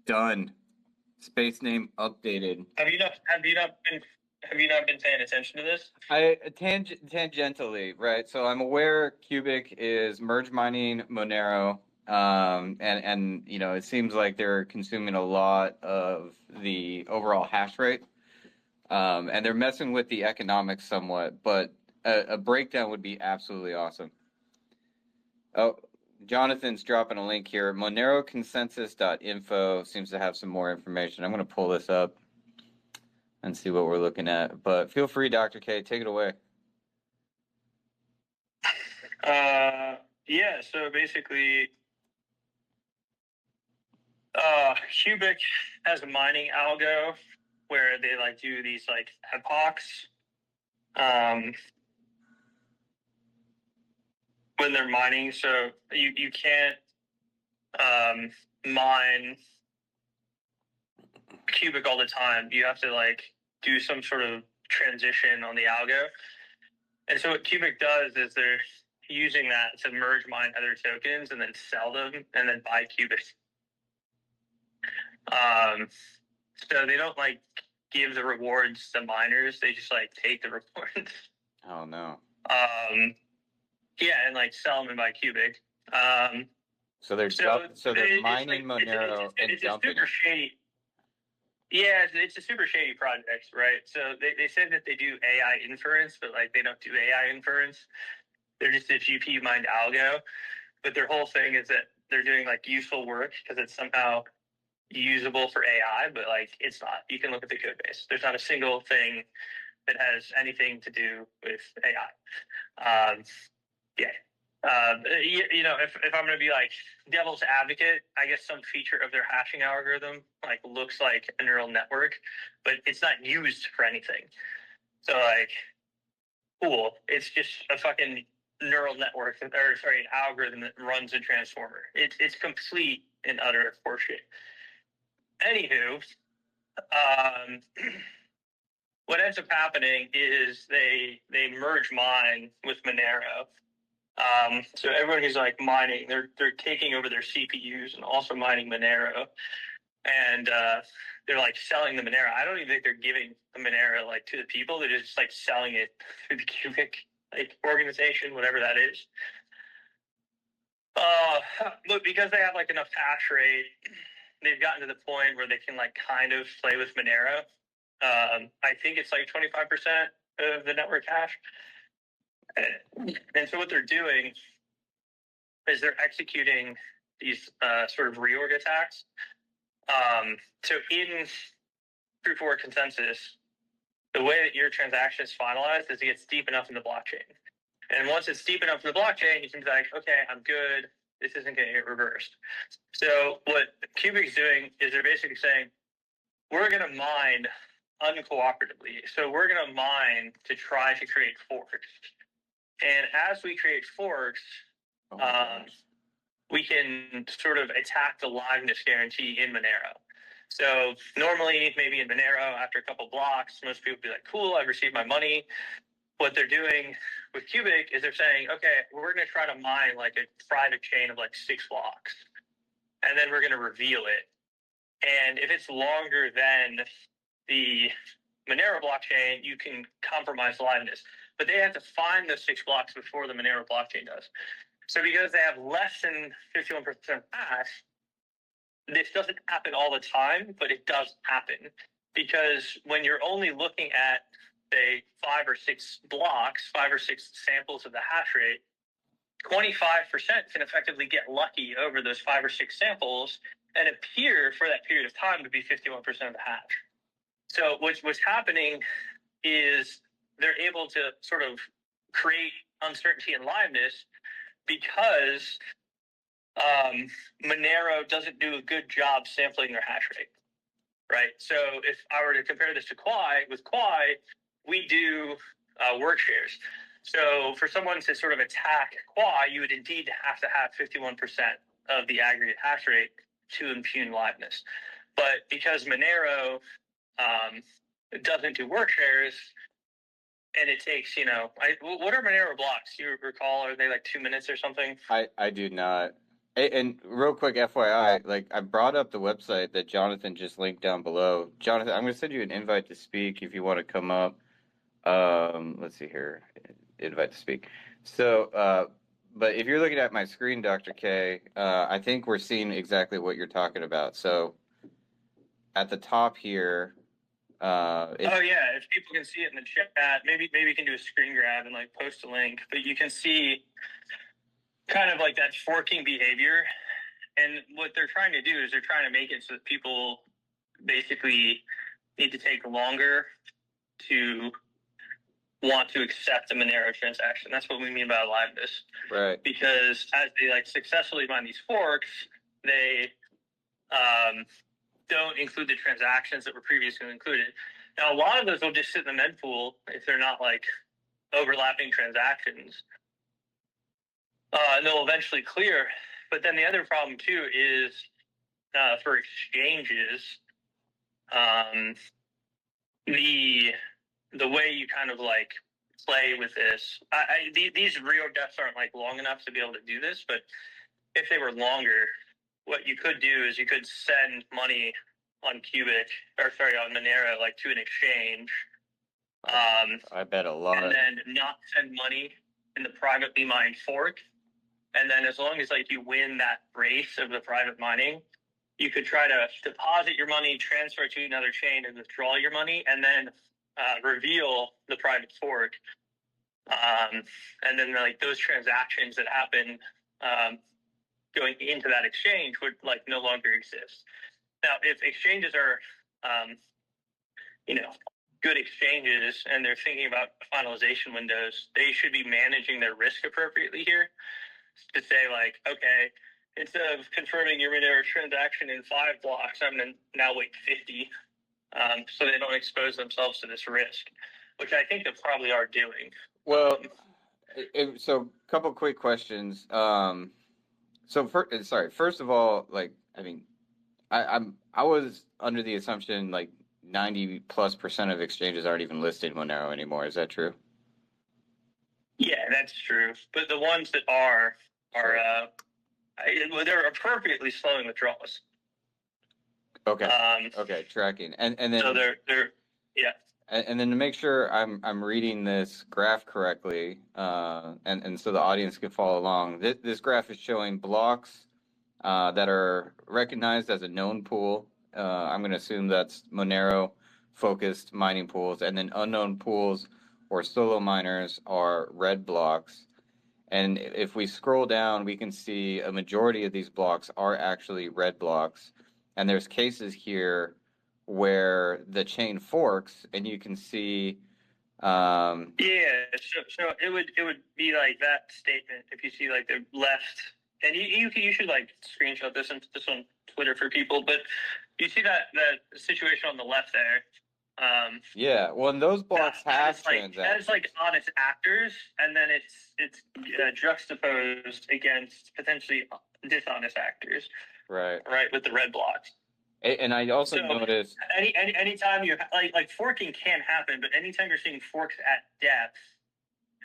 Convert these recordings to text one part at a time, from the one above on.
Done. Space name updated. Have you not been paying attention to this? Tangentially, right? So I'm aware Cubic is merge mining Monero, and you know, it seems like they're consuming a lot of the overall hash rate, and they're messing with the economics somewhat. But a breakdown would be absolutely awesome. Oh, Jonathan's dropping a link here. MoneroConsensus.info seems to have some more information. I'm going to pull this up and see what we're looking at. But feel free, Dr. K, take it away. Yeah, so basically, Cubic has a mining algo where they like do these like epochs when they're mining. So you can't mine Cubic all the time. You have to like do some sort of transition on the algo. And so what Cubic does is they're using that to merge mine other tokens and then sell them and then buy Cubic. So they don't like give the rewards to miners; they just like take the rewards. Oh no. Yeah, and like sell them and buy Cubic. So they're mining Monero and it's dumping a super shady. Yeah, it's a super shady project, right? So they said that they do AI inference, but like they don't do AI inference. They're just a GPU mined algo. But their whole thing is that they're doing like useful work because it's somehow usable for AI, but like it's not. You can look at the code base. There's not a single thing that has anything to do with AI. You know, if I'm going to be like devil's advocate, I guess some feature of their hashing algorithm like looks like a neural network, but it's not used for anything. So like, cool. It's just a fucking neural network, or sorry, an algorithm that runs a transformer. It's complete and utter horseshit. Anywho, what ends up happening is they merge mine with Monero. So everyone who's like mining, they're taking over their CPUs and also mining Monero, and they're like selling the Monero. I don't even think they're giving the Monero like to the people. They're just like selling it through the Cubic like organization, whatever that is. But because they have like enough hash rate, they've gotten to the point where they can like kind of play with Monero. I think it's like 25% of the network hash. And so what they're doing is they're executing these sort of reorg attacks. So in proof of work consensus, the way that your transaction is finalized is it gets deep enough in the blockchain. And once it's deep enough in the blockchain, you can be like, okay, I'm good. This isn't going to get reversed. So what Cubic's doing is they're basically saying, we're going to mine uncooperatively. So we're going to mine to try to create forks. And as we create forks, we can sort of attack the liveness guarantee in Monero. So normally, maybe in Monero, after a couple blocks, most people be like, cool, I've received my money. What they're doing with Cubic is they're saying, okay, we're going to try to mine like a private chain of like 6 blocks. And then we're going to reveal it. And if it's longer than the Monero blockchain, you can compromise liveness. But they have to find those 6 blocks before the Monero blockchain does. So because they have less than 51% hash, this doesn't happen all the time, but it does happen. Because when you're only looking at, say, 5 or 6 blocks, 5 or 6 samples of the hash rate, 25% can effectively get lucky over those 5 or 6 samples and appear for that period of time to be 51% of the hash. So what's happening is they're able to sort of create uncertainty and liveness because Monero doesn't do a good job sampling their hash rate, right? So if I were to compare this to Quai, with Quai, we do work shares. So for someone to sort of attack Quai, you would indeed have to have 51% of the aggregate hash rate to impugn liveness. But because Monero doesn't do work shares, and it takes, what are Monero blocks? Do you recall? Are they like 2 minutes or something? I do not. And real quick, FYI, like I brought up the website that Jonathan just linked down below. Jonathan, I'm going to send you an invite to speak if you want to come up. Let's see here, invite to speak. So, but if you're looking at my screen, Dr. K, I think we're seeing exactly what you're talking about. So, at the top here, oh yeah, if people can see it in the chat, maybe we can do a screen grab and like post a link. But you can see kind of like that forking behavior. And what they're trying to do is they're trying to make it so that people basically need to take longer to want to accept the Monero transaction. That's what we mean by aliveness. Right. Because as they like successfully mine these forks, they don't include the transactions that were previously included. Now, a lot of those will just sit in the mempool if they're not like overlapping transactions. And they'll eventually clear. But then the other problem too is for exchanges, the way you kind of like play with this. These real depths aren't like long enough to be able to do this, but if they were longer, what you could do is you could send money on on Monero, like to an exchange. I bet a lot. And then not send money in the privately mined fork. And then as long as like you win that race of the private mining, you could try to deposit your money, transfer it to another chain, and withdraw your money, and then reveal the private fork. And then like those transactions that happen going into that exchange would like no longer exist. Now, if exchanges are, good exchanges and they're thinking about finalization windows, they should be managing their risk appropriately here to say like, okay, instead of confirming your Monero transaction in 5 blocks, I'm going to now wait 50, so they don't expose themselves to this risk, which I think they probably are doing. Well, so a couple quick questions. First of all, like, I mean, I was under the assumption like 90+% of exchanges aren't even listed Monero anymore. Is that true? Yeah, that's true. But the ones that are they're appropriately slowing withdrawals. Okay. Okay, tracking, and then so they're yeah. And then to make sure I'm reading this graph correctly, and so the audience can follow along. This graph is showing blocks that are recognized as a known pool. I'm going to assume that's Monero focused mining pools, and then unknown pools or solo miners are red blocks. And if we scroll down, we can see a majority of these blocks are actually red blocks. And there's cases here where the chain forks, and you can see. So it would be like that statement if you see like the left, and you should like screenshot this and put this on Twitter for people. But you see that situation on the left there. Yeah, well, and those blocks have transactions. That is like honest actors, and then it's juxtaposed against potentially dishonest actors. Right. Right, with the red blocks. And I also noticed anytime you like forking can happen, but anytime you're seeing forks at depth,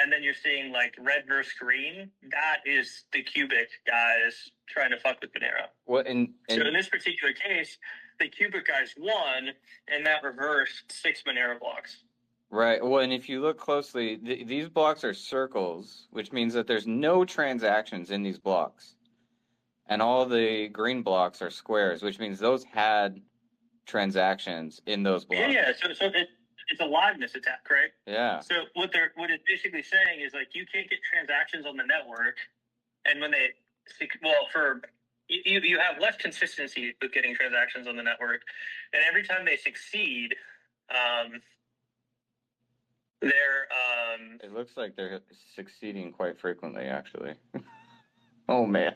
and then you're seeing like red versus green, that is the cubic guys trying to fuck with Monero. Well, so in this particular case, the cubic guys won, and that reversed 6 Monero blocks. Right. Well, and if you look closely, these blocks are circles, which means that there's no transactions in these blocks. And all the green blocks are squares, which means those had transactions in those blocks. Yeah. So it's a liveness attack, right? Yeah. So what it's basically saying is like you can't get transactions on the network, and when you have less consistency with getting transactions on the network, and every time they succeed, they're it looks like they're succeeding quite frequently, actually. Oh man.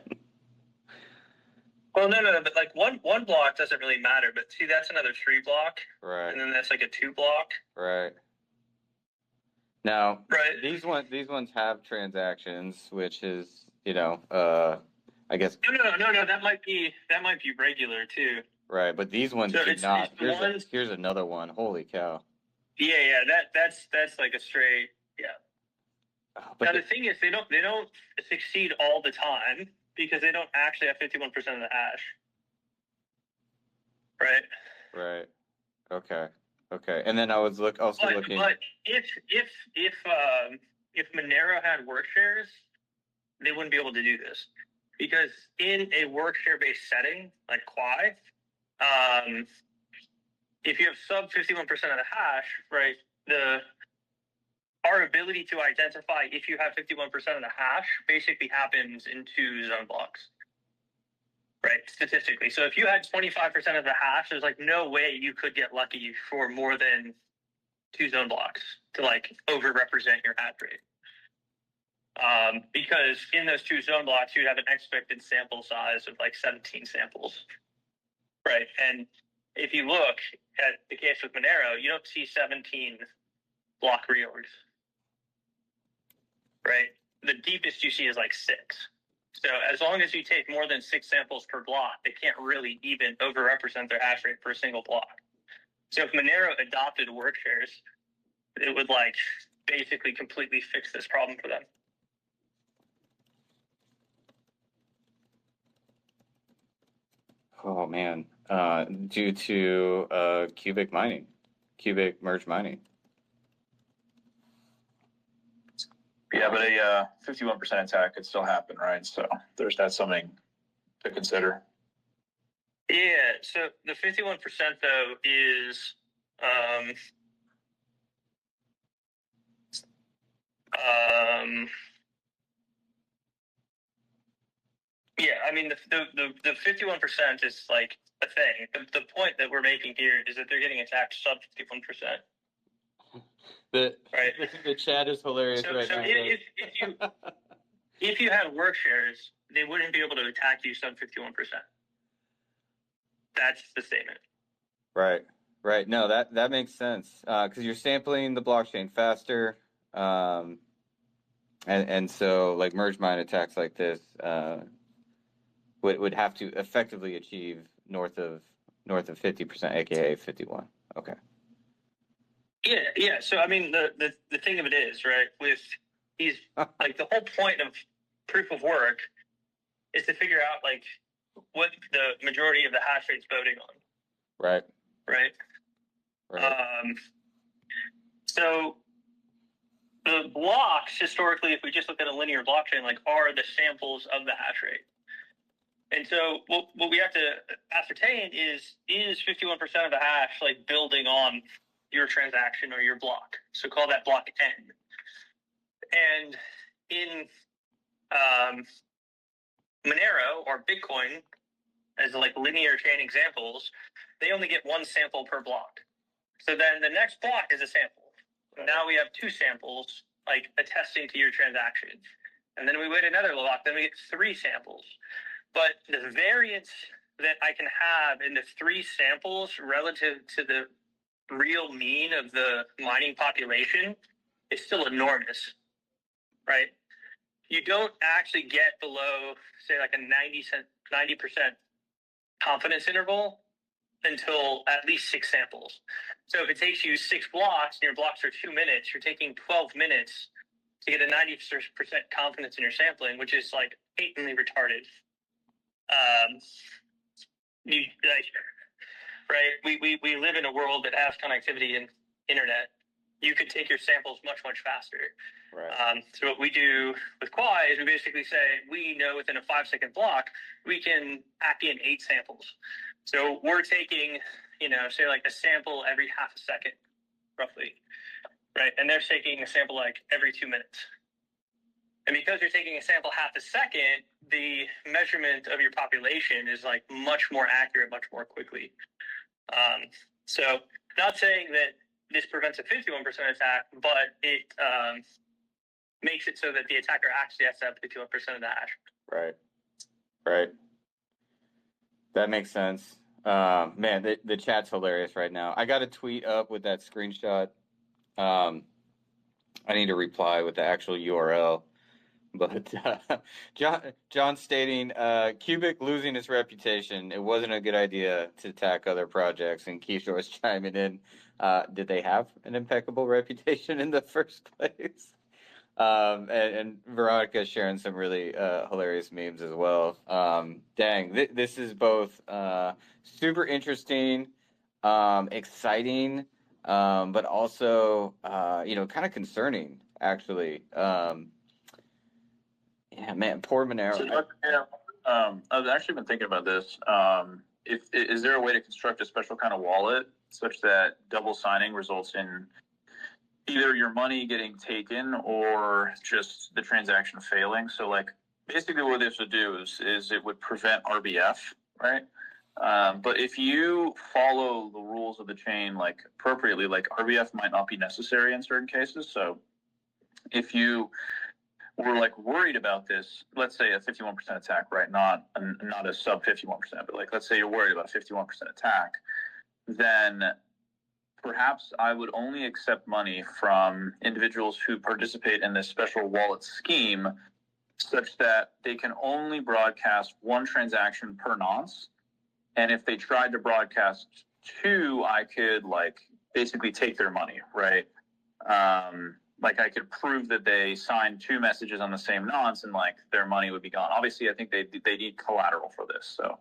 Well, no, but like one block doesn't really matter, but see, that's another 3 block, right? And then that's like a 2 block, right? Now, right? These ones have transactions, which is I guess. No, that might be regular too. Right, but these ones do not. Here's another one. Holy cow! Yeah, that's like a straight, yeah. Now the thing is, they don't succeed all the time. because they don't actually have 51% of the hash. Right. Right. Okay. Okay. And then I was also looking. But if Monero had work shares, they wouldn't be able to do this, because in a work share based setting like Quai, if you have sub 51% of the hash, right, our ability to identify if you have 51% of the hash basically happens in 2 zone blocks, right, statistically. So if you had 25% of the hash, there's like no way you could get lucky for more than 2 zone blocks to like over-represent your hash rate. Because in those 2 zone blocks, you'd have an expected sample size of like 17 samples, right? And if you look at the case with Monero, you don't see 17 block reorgs, right? The deepest you see is like 6. So as long as you take more than 6 samples per block, they can't really even over-represent their hash rate for a single block. So if Monero adopted work shares, it would like basically completely fix this problem for them. Oh man, due to cubic merge mining. Yeah, but a 51% attack could still happen, right? So that's something to consider. Yeah, so the 51% though is yeah, I mean the 51% is like a thing. The point that we're making here is that they're getting attacked sub 51%. The chat is hilarious right now. If you had work shares, they wouldn't be able to attack you sub 51%. That's the statement. Right. No, that makes sense, because you're sampling the blockchain faster, and so like merge mine attacks like this would have to effectively achieve north of 50%, aka 51. Okay. Yeah. So I mean, the thing of it is, right, with these, like the whole point of proof of work is to figure out like what the majority of the hash rate's voting on. Right. So the blocks historically, if we just look at a linear blockchain, like are the samples of the hash rate. And so what we have to ascertain is 51% of the hash like building on your transaction or your block? So call that block N. And in Monero or Bitcoin, as like linear chain examples, they only get 1 sample per block. So then the next block is a sample. Now we have 2 samples like attesting to your transaction. And then we wait another block, then we get 3 samples. But the variance that I can have in the 3 samples relative to the real mean of the mining population is still enormous, right? You don't actually get below, say, like a 90% confidence interval until at least 6 samples. So if it takes you 6 blocks and your blocks are 2 minutes, you're taking 12 minutes to get a 90% confidence in your sampling, which is like patently retarded. Right? We live in a world that has connectivity and internet. You could take your samples much faster. Right. So what we do with Quai is we basically say we know within a 5-second block we can pack in 8 samples. So we're taking, say like a sample every half a second, roughly, right? And they're taking a sample like every 2 minutes. And because you're taking a sample half a second, the measurement of your population is like much more accurate, much more quickly. So not saying that this prevents a 51% attack, but it makes it so that the attacker actually has to have 51% of the hash. Right. That makes sense. Man, the chat's hilarious right now. I got a tweet up with that screenshot. I need to reply with the actual URL. But John stating, Cubic losing its reputation. It wasn't a good idea to attack other projects. And Keisha was chiming in. Did they have an impeccable reputation in the first place? And Veronica's sharing some really hilarious memes as well. Dang, this is both super interesting, exciting, but also kind of concerning actually. Yeah, man, poor Monero. So, I've actually been thinking about this. Is there a way to construct a special kind of wallet such that double signing results in either your money getting taken or just the transaction failing? So, like, basically what this would do is it would prevent RBF, right? But if you follow the rules of the chain like appropriately, like RBF might not be necessary in certain cases. So if you were like worried about this, let's say a 51% attack, right? Not a sub 51%, but like let's say you're worried about a 51% attack, then perhaps I would only accept money from individuals who participate in this special wallet scheme such that they can only broadcast one transaction per nonce. And if they tried to broadcast two, I could like basically take their money, right? Like I could prove that they signed two messages on the same nonce and like their money would be gone. Obviously, I think they need collateral for this. So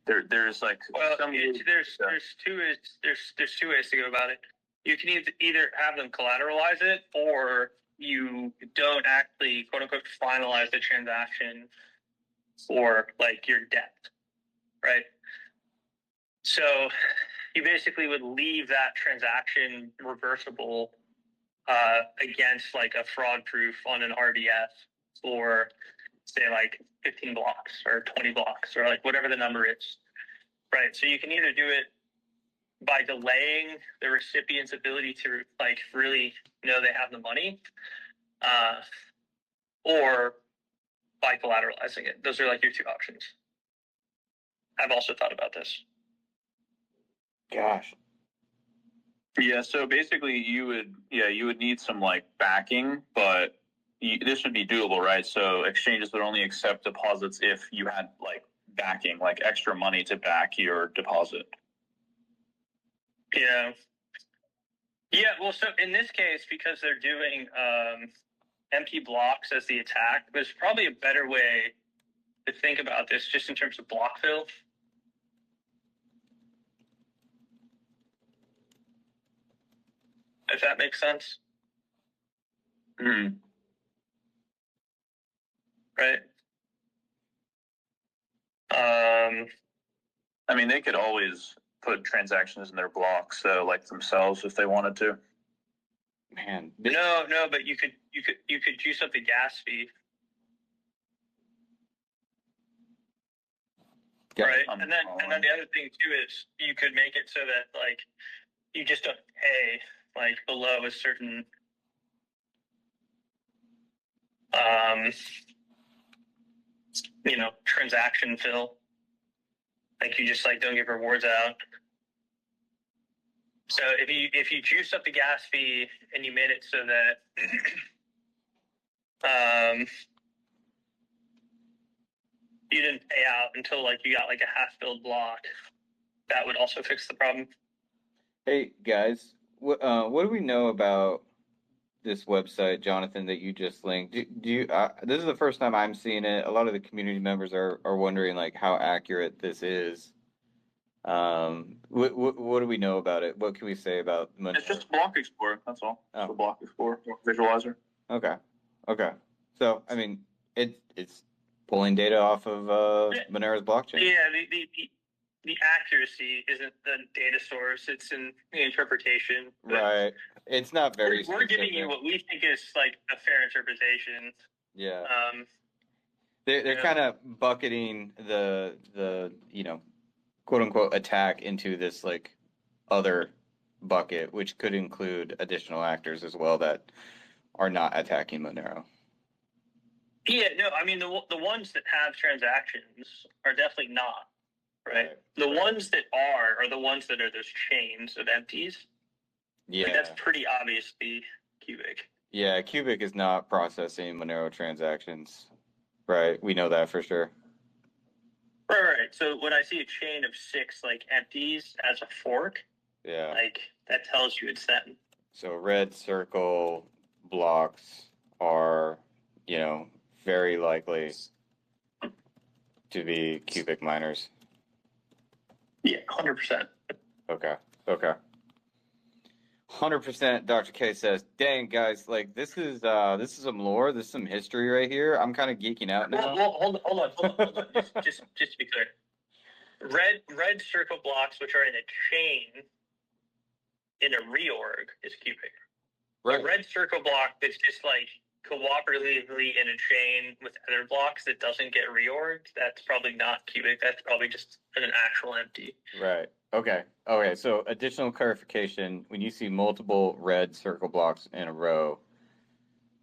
there's like there's two ways to go about it. You can either have them collateralize it, or you don't actually quote unquote finalize the transaction for like your debt, right? So you basically would leave that transaction reversible against like a fraud proof on an RDS for say like 15 blocks or 20 blocks or like whatever the number is, right? So you can either do it by delaying the recipient's ability to like really know they have the money, or by collateralizing it. Those are like your two options. I've also thought about this. Gosh. Yeah, so basically you would need some like backing, but this would be doable, right? So exchanges would only accept deposits if you had like backing, like extra money to back your deposit. Yeah. Yeah, well, so in this case, because they're doing empty blocks as the attack, there's probably a better way to think about this just in terms of block fill. If that makes sense. Mm-hmm. Right. I mean, they could always put transactions in their blocks, so like themselves if they wanted to. Man. No, but you could juice up the gas fee. Yeah, right. And then the other thing too is you could make it so that like you just don't pay like below a certain transaction fill. Like you just like don't give rewards out. So if you juice up the gas fee and you made it so that you didn't pay out until like you got like a half filled block, that would also fix the problem. Hey guys, what do we know about this website, Jonathan, that you just linked? Do you? This is the first time I'm seeing it. A lot of the community members are wondering like how accurate this is. What do we know about it? What can we say about Monero? It's just Block Explorer. That's all. Oh. The Block Explorer visualizer. Okay. So I mean, it's pulling data off of Monero's blockchain. Yeah, the accuracy isn't the data source; it's in the interpretation. Right. It's not very. We're giving you what we think is like a fair interpretation. Yeah. They're kind of bucketing the quote unquote attack into this like other bucket, which could include additional actors as well that are not attacking Monero. Yeah, no, I mean the ones that have transactions are definitely not, right? The ones that are the ones that are those chains of empties. Yeah, like, that's pretty obviously Cubic. Yeah, Cubic is not processing Monero transactions, right? We know that for sure. Right. So when I see a chain of 6 like empties as a fork, yeah, like that tells you it's them. So red circle blocks are, you know, very likely to be cubic miners. Yeah, 100%. Okay. 100%. Dr. K says, "Dang guys, like this is some lore, this is some history right here. I'm kind of geeking out now." Well, hold on. Just to be clear, red circle blocks, which are in a chain in a reorg, is cubic. Right. A red circle block that's just like cooperatively in a chain with other blocks that doesn't get reorged, that's probably not cubic. That's probably just an actual empty. Right. Okay. So additional clarification: when you see multiple red circle blocks in a row,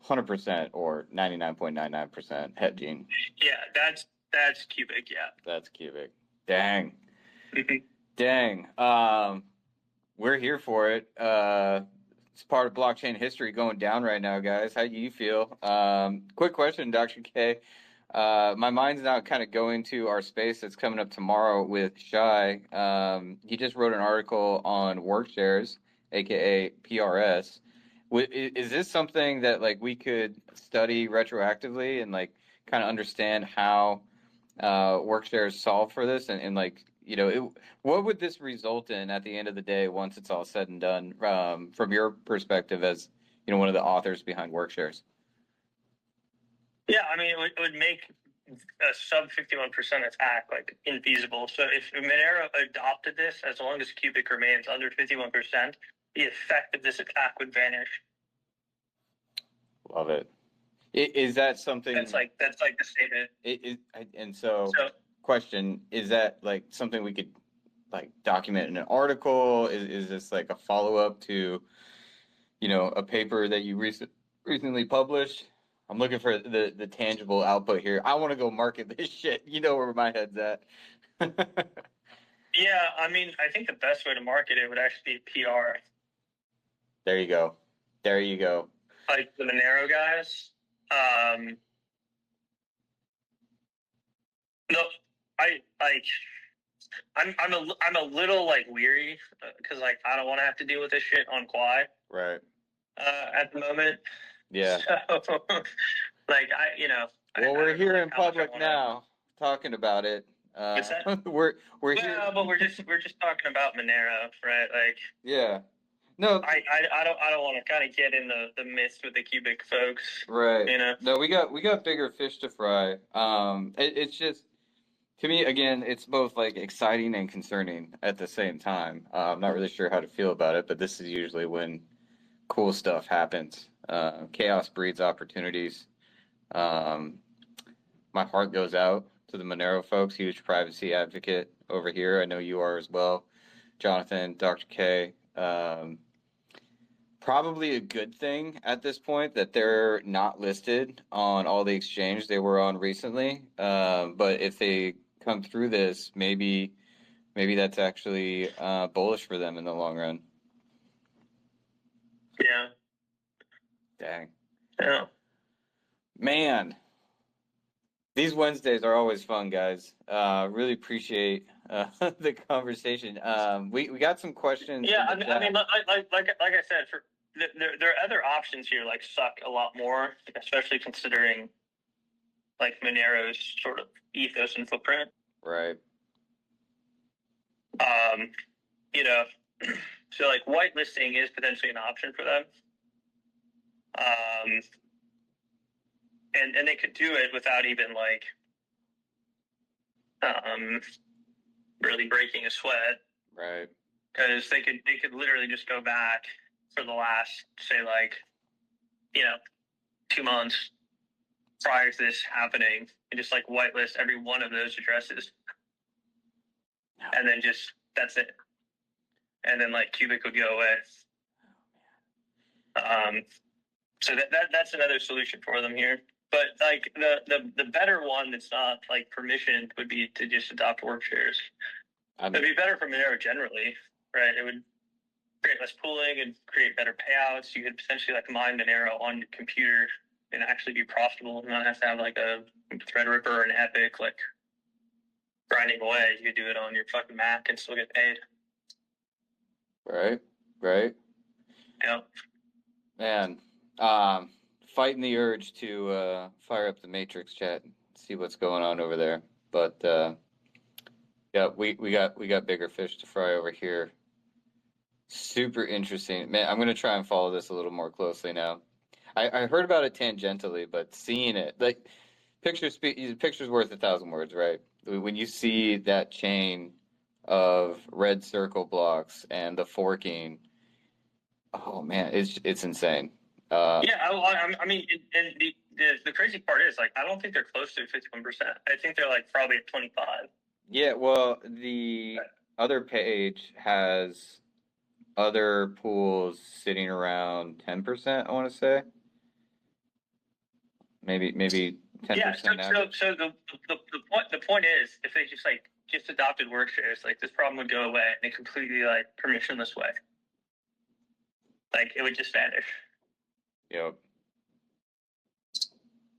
100% or 99.99% hedging. Yeah, that's cubic. Yeah, That's cubic. Dang. Mhm. Dang. We're here for it. It's part of blockchain history going down right now, guys. How do you feel? Quick question, Dr. K. My mind's now kind of going to our space that's coming up tomorrow with Shai. He just wrote an article on work shares, aka PRS. Is this something that like we could study retroactively and like kind of understand how work shares solve for this and like what would this result in at the end of the day once it's all said and done from your perspective as one of the authors behind work shares? Yeah, I mean, it would make a sub 51% attack like infeasible. So if Monero adopted this, as long as cubic remains under 51%, the effect of this attack would vanish. Love it. Is that something that's like the statement? And so question, is that like something we could like document in an article? Is this like a follow-up to a paper that you recently published? I'm looking for the tangible output here. I want to go market this shit. You know where my head's at. Yeah, I mean, I think the best way to market it would actually be PR. There you go. Like the Monero guys. No, I'm a little like weary because like I don't want to have to deal with this shit on Quai. Right. At the moment. Yeah. So, like Well, we're here in public now, talking about it. We're here. Yeah, but we're just talking about Monero, right? Like. Yeah. No. I don't want to kind of get in the midst with the cubic folks. Right. No, we got bigger fish to fry. It's just. To me, again, it's both like exciting and concerning at the same time. I'm not really sure how to feel about it, but this is usually when cool stuff happens. Chaos breeds opportunities. My heart goes out to the Monero folks, huge privacy advocate over here. I know you are as well, Jonathan, Dr. K. Probably a good thing at this point that they're not listed on all the exchanges they were on recently. But if they come through this, maybe that's actually bullish for them in the long run. Yeah. Dang. Yeah. Man, these Wednesdays are always fun, guys. Really appreciate the conversation. We got some questions. Yeah, I mean, like I said, there are other options here, like suck a lot more, especially considering like Monero's sort of ethos and footprint. Right. So like whitelisting is potentially an option for them. And they could do it without even like really breaking a sweat. Right. Because they could literally just go back for the last, say, like, 2 months prior to this happening and just like whitelist every one of those addresses. And then just that's it. And then like cubic would go away. So that's another solution for them here. But like the better one that's not like permissioned would be to just adopt work shares. It'd be better for Monero generally, right? It would create less pooling and create better payouts. You could potentially like mine Monero on your computer and actually be profitable and not have to have like a Threadripper or an Epic like grinding away. You could do it on your fucking Mac and still get paid. Right. Yeah. Man, fighting the urge to fire up the Matrix chat, and see what's going on over there. But yeah, we got bigger fish to fry over here. Super interesting, man. I'm gonna try and follow this a little more closely now. I heard about it tangentially, but seeing it, like, pictures worth 1,000 words, right? When you see that chain of red circle blocks and the forking, oh man, it's insane. Yeah, I mean, and the crazy part is, like, I don't think they're close to 51%. I think they're like probably at 25. Yeah, well, the other page has other pools sitting around 10%, I want to say. Maybe 10%. Yeah, so the point is, if they just adopted work shares, like, this problem would go away in a completely, like, permissionless way. Like, it would just vanish. Yep.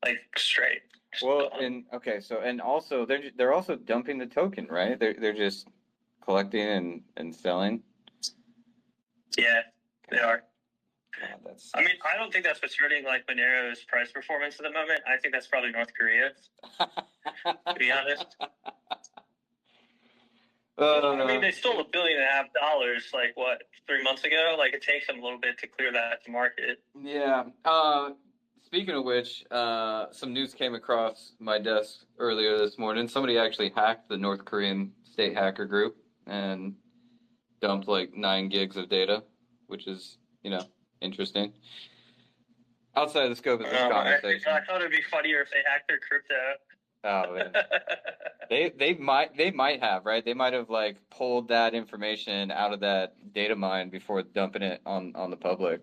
Like, straight. Well, and okay, so, and also they're also dumping the token, right? They're just collecting and selling. Yeah, they are. God, that's. I mean, I don't think that's what's hurting, like, Monero's price performance at the moment. I think that's probably North Korea, to be honest. I mean, they stole $1.5 billion, like, what, 3 months ago? Like, it takes them a little bit to clear that to market. Yeah. Speaking of which, some news came across my desk earlier this morning. Somebody actually hacked the North Korean state hacker group and dumped like 9 gigs of data, which is, interesting. Outside of the scope of this conversation. I thought it'd be funnier if they hacked their crypto. Oh man. They might have, right? They might have, like, pulled that information out of that data mine before dumping it on the public.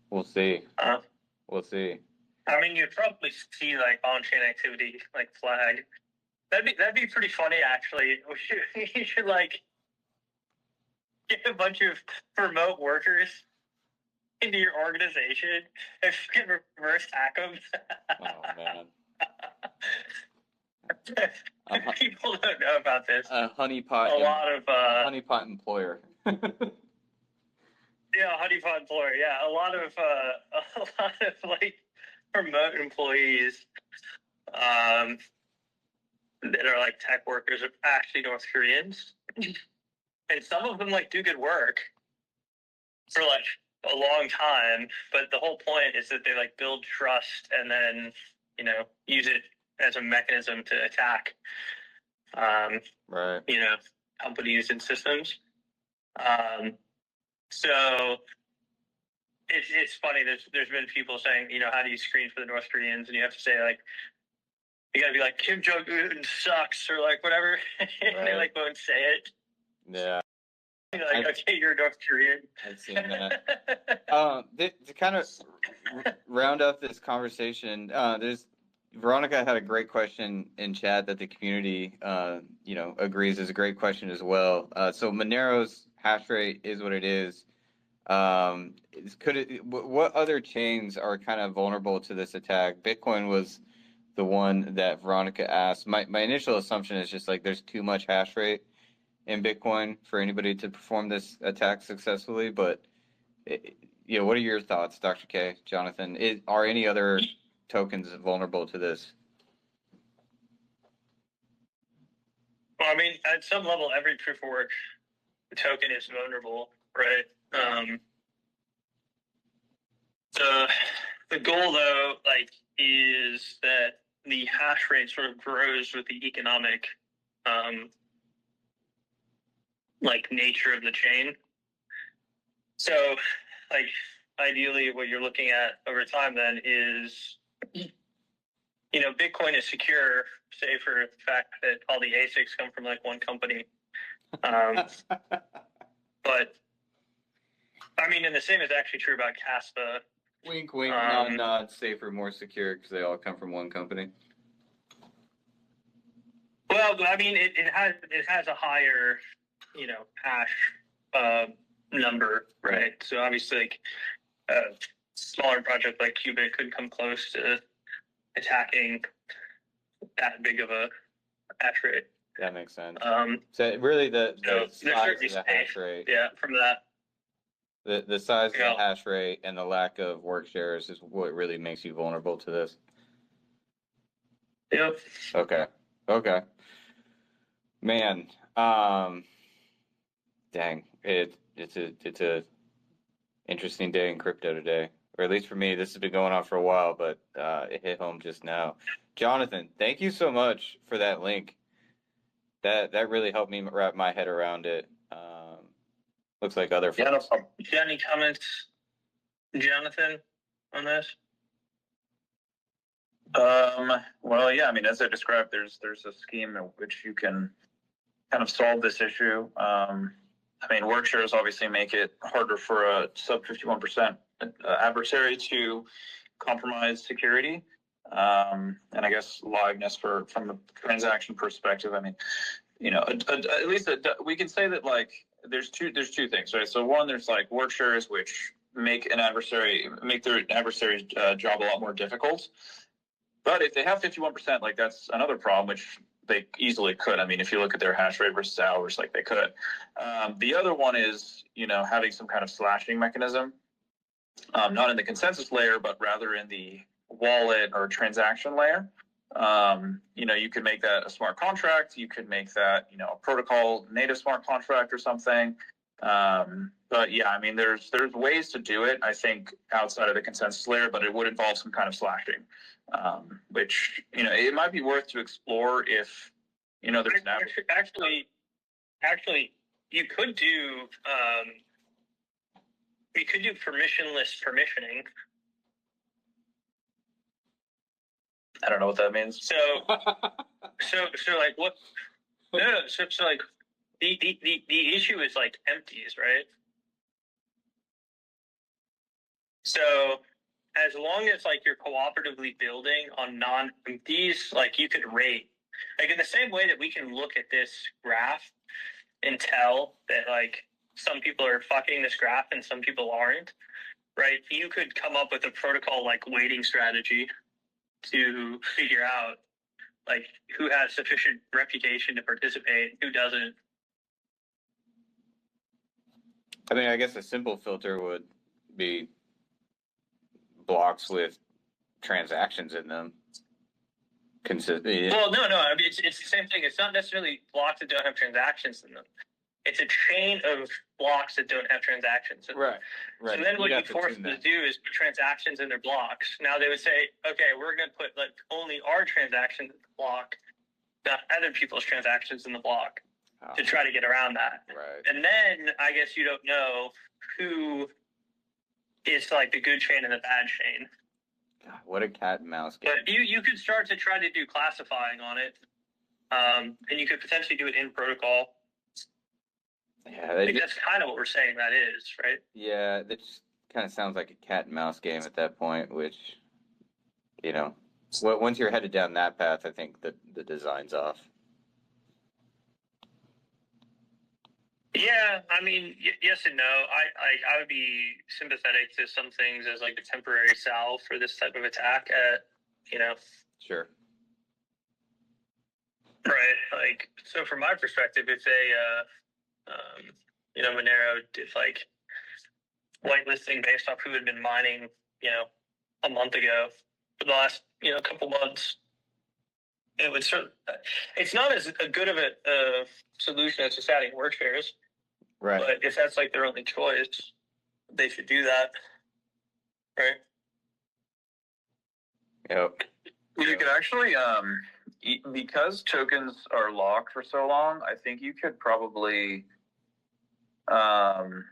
We'll see. We'll see. I mean, you'd probably see, like, on-chain activity, like, flag. That'd be pretty funny, actually. You should like get a bunch of remote workers into your organization and fucking reverse hack them. Oh man. People don't know about this. A honeypot employer. Yeah, honeypot employer. Yeah, a lot of like remote employees that are like tech workers are actually North Koreans, and some of them like do good work for like a long time. But the whole point is that they like build trust and then use it as a mechanism to attack, right? Companies and systems. So it's funny. There's been people saying, how do you screen for the North Koreans? And you have to say, like, you gotta be like, Kim Jong-un sucks, or like whatever. And they like won't say it. Yeah. You're like, okay, you're a North Korean. I've seen that. To kind of round up this conversation, Veronica had a great question in chat that the community, agrees is a great question as well. So Monero's hash rate is what it is. What other chains are kind of vulnerable to this attack? Bitcoin was the one that Veronica asked. My initial assumption is just like there's too much hash rate in Bitcoin for anybody to perform this attack successfully. But what are your thoughts, Dr. K, Jonathan? Are any other tokens vulnerable to this? Well, I mean, at some level, every proof of work token is vulnerable, right? The goal, though, like, is that the hash rate sort of grows with the economic, nature of the chain. So, like, ideally, what you're looking at over time then is, Bitcoin is secure, save for the fact that all the ASICs come from like one company. But I mean, and the same is actually true about Caspa. Wink, wink, nod, nod. Safer, more secure because they all come from one company. Well, I mean, it has a higher, hash number, right? So obviously, like, a smaller project like Qubit could come close to attacking that big of a hash rate. That makes sense. So really, the size of the hash rate. Yeah, from that. The size of Yeah. the hash rate and the lack of work shares is what really makes you vulnerable to this. Yep. Okay. Man, dang, it's a interesting day in crypto today, or at least for me. This has been going on for a while, but it hit home just now. Jonathan, thank you so much for that link. That really helped me wrap my head around it. Looks like other Yeah, no folks. problem. Do you have any comments, Jonathan, on this? Well, yeah, I mean, as I described, there's a scheme in which you can kind of solve this issue. I mean, work shares obviously make it harder for a sub 51% adversary to compromise security. And I guess liveness from the transaction perspective. I mean, you know, at least we can say that like there's two things, right? So one, there's like work shares which make their adversary's job a lot more difficult. But if they have 51%, like that's another problem, which they easily could. I mean, if you look at their hash rate versus ours, like they could. The other one is, you know, having some kind of slashing mechanism, not in the consensus layer, but rather in the wallet or transaction layer. You know, you could make that a smart contract. You could make that, you know, a protocol native smart contract or something. But yeah, I mean, there's ways to do it, I think, outside of the consensus layer, but it would involve some kind of slashing, which, you know, it might be worth to explore if, you know, there's actually, you could do permissionless permissioning. I don't know what that means. So like what? No. So like the issue is like empties, right? So as long as like you're cooperatively building on non-empties, like you could rate, like in the same way that we can look at this graph and tell that like some people are fucking this graph and some people aren't, right? You could come up with a protocol like weighting strategy to figure out like who has sufficient reputation to participate, who doesn't. I mean, I guess a simple filter would be blocks with transactions in them. Well, no. I mean, it's the same thing. It's not necessarily blocks that don't have transactions in them. It's a chain of blocks that don't have transactions in them. Right. So then what you force them to do is put transactions in their blocks. Now they would say, okay, we're going to put like only our transactions in the block, not other people's transactions in the block, to try to get around that. Right. And then I guess you don't know who is like the good chain and the bad chain. God, what a cat and mouse game. But you could start to try to do classifying on it, and you could potentially do it in protocol. Yeah, I think that's kind of what we're saying that is, right? Yeah, that just kind of sounds like a cat and mouse game at that point, which, you know, once you're headed down that path, I think the design's off. Yeah, I mean, yes and no. I would be sympathetic to some things as like a temporary salve for this type of attack at, you know. Sure. Right. Like, so from my perspective, if you know, Monero did like whitelisting based off who had been mining, you know, a month ago for the last, you know, couple months, it would it's not as good of a solution as just adding work shares. Right. But if that's like their only choice, they should do that. Right. Yep. You could actually, because tokens are locked for so long, I think you could probably, well,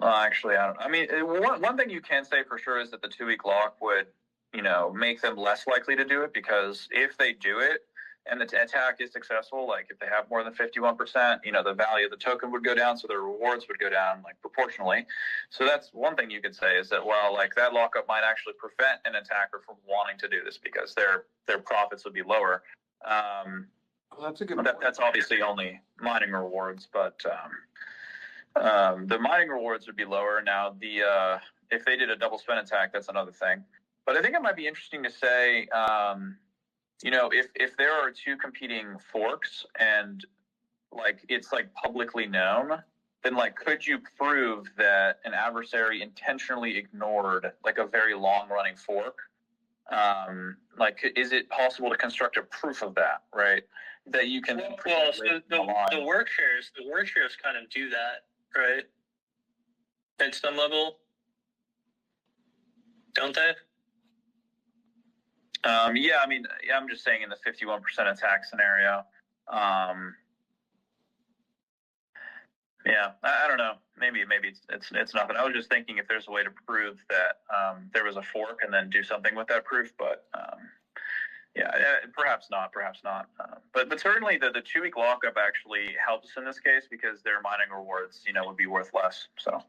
actually, I mean, one thing you can say for sure is that the 2-week lock would, you know, make them less likely to do it, because if they do it and the attack is successful, like if they have more than 51%, you know, the value of the token would go down, so their rewards would go down like proportionally. So that's one thing you could say, is that, well, like that lockup might actually prevent an attacker from wanting to do this because their profits would be lower. Well, that's a good. That's obviously only mining rewards, but the mining rewards would be lower. Now, if they did a double spend attack, that's another thing. But I think it might be interesting to say, you know, if there are two competing forks and like it's like publicly known then like, could you prove that an adversary intentionally ignored like a very long running fork? Like, is it possible to construct a proof of that, right? That you can. Well, so the work shares kind of do that, right? At some level, don't they? Yeah, I mean, yeah, I'm just saying in the 51% attack scenario. Yeah, I don't know. Maybe it's nothing. I was just thinking if there's a way to prove that there was a fork and then do something with that proof, but yeah, perhaps not. But certainly the 2-week lockup actually helps in this case because their mining rewards, would be worth less. So.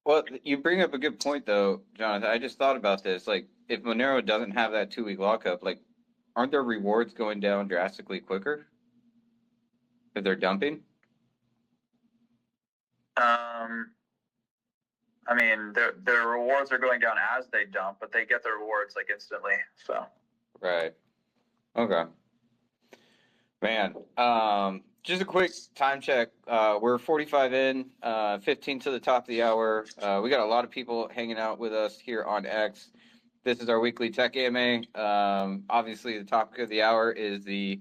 Well, you bring up a good point though, Jonathan. I just thought about this. Like, if Monero doesn't have that 2-week lockup, like, aren't their rewards going down drastically quicker if they're dumping? I mean, their rewards are going down as they dump, but they get their rewards like instantly. So. Right. Okay. Man, just a quick time check. We're 45 in, 15 to the top of the hour. We got a lot of people hanging out with us here on X. This is our weekly Tech AMA. Obviously, the topic of the hour is the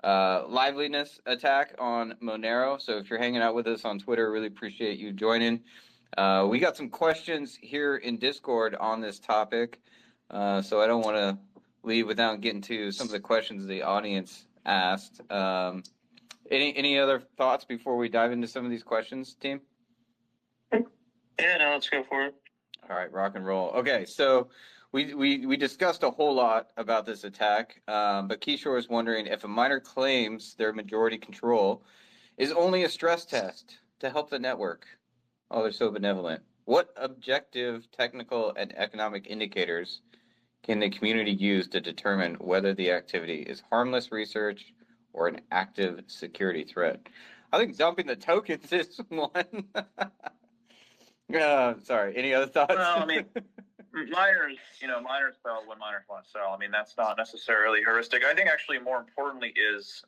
liveliness attack on Monero. So if you're hanging out with us on Twitter, really appreciate you joining. We got some questions here in Discord on this topic, so I don't want to leave without getting to some of the questions the audience asked. Any other thoughts before we dive into some of these questions, team? Yeah, no, let's go for it. All right, rock and roll. Okay, so we discussed a whole lot about this attack, but Kishore is wondering if a miner claims their majority control is only a stress test to help the network. Oh, they're so benevolent. What objective, technical, and economic indicators can the community use to determine whether the activity is harmless research or an active security threat? I think dumping the tokens is one. Sorry. Any other thoughts? Well, I mean, miners sell when miners want to sell. I mean, that's not necessarily heuristic. I think actually more importantly is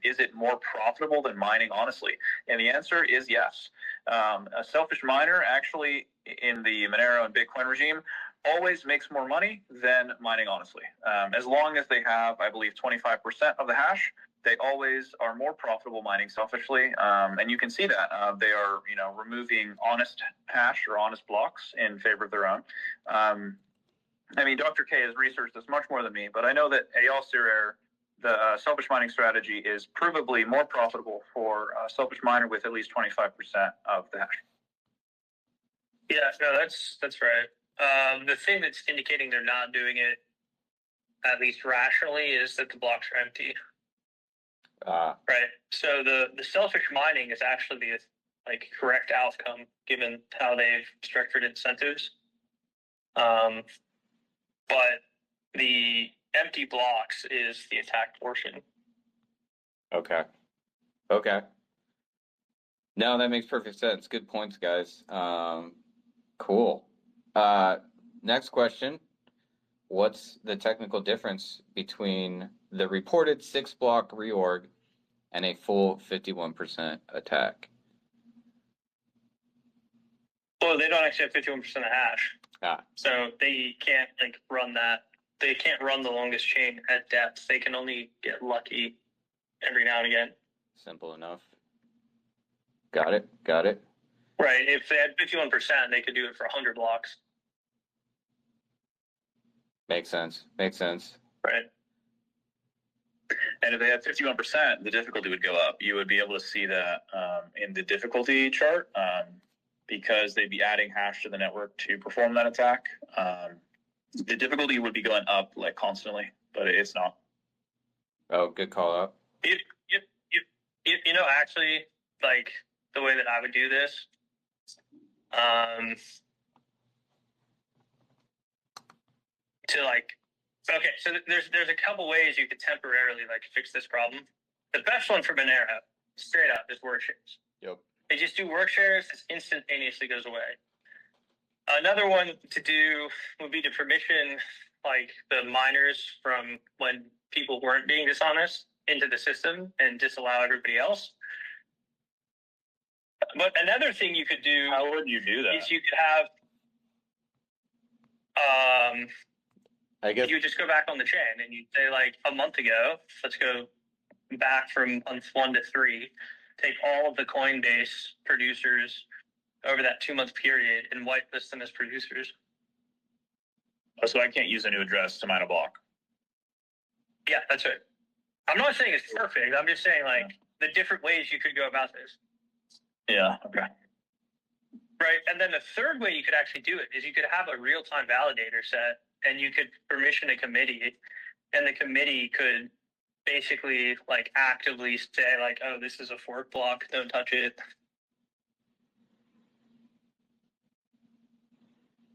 it more profitable than mining honestly? And the answer is yes. A selfish miner actually in the Monero and Bitcoin regime always makes more money than mining honestly. As long as they have, I believe, 25% of the hash, they always are more profitable mining selfishly. And you can see that. They are, removing honest hash or honest blocks in favor of their own. I mean, Dr. K has researched this much more than me, but I know that Eyal Sirer, the selfish mining strategy, is provably more profitable for a selfish miner with at least 25% of the hash. Yeah, no, that's right. The thing that's indicating they're not doing it, at least rationally, is that the blocks are empty. Right. So the selfish mining is actually the correct outcome given how they've structured incentives. But the empty blocks is the attack portion. Okay. No, that makes perfect sense. Good points, guys. Cool. Next question. What's the technical difference between the reported 6-block reorg and a full 51% attack? Well, they don't actually have 51% of hash. So they can't run that. They can't run the longest chain at depth. They can only get lucky every now and again. Simple enough. Got it. Right. If they had 51%, they could do it for 100 blocks. Makes sense. Right. And if they had 51%, the difficulty would go up. You would be able to see that in the difficulty chart because they'd be adding hash to the network to perform that attack. The difficulty would be going up constantly, but it's not. Oh, good call out. Actually, the way that I would do this, okay, so there's a couple ways you could temporarily fix this problem. The best one for Monero, straight up, is work shares. Yep. They just do work shares, it instantaneously goes away. Another one to do would be to permission the miners from when people weren't being dishonest into the system and disallow everybody else. But another thing you could do. How would you do that? Is you could have. I guess you would just go back on the chain and you'd say like a month ago. Let's go back from month 1 to 3. Take all of the Coinbase producers over that 2-month period and whitelist them as producers. Oh, so I can't use a new address to mine a block. Yeah, that's right. I'm not saying it's perfect. I'm just saying like the different ways you could go about this. Yeah. Okay. Right. And then the third way you could actually do it is you could have a real-time validator set and you could permission a committee and the committee could basically like actively say like, oh, this is a fork block. Don't touch it.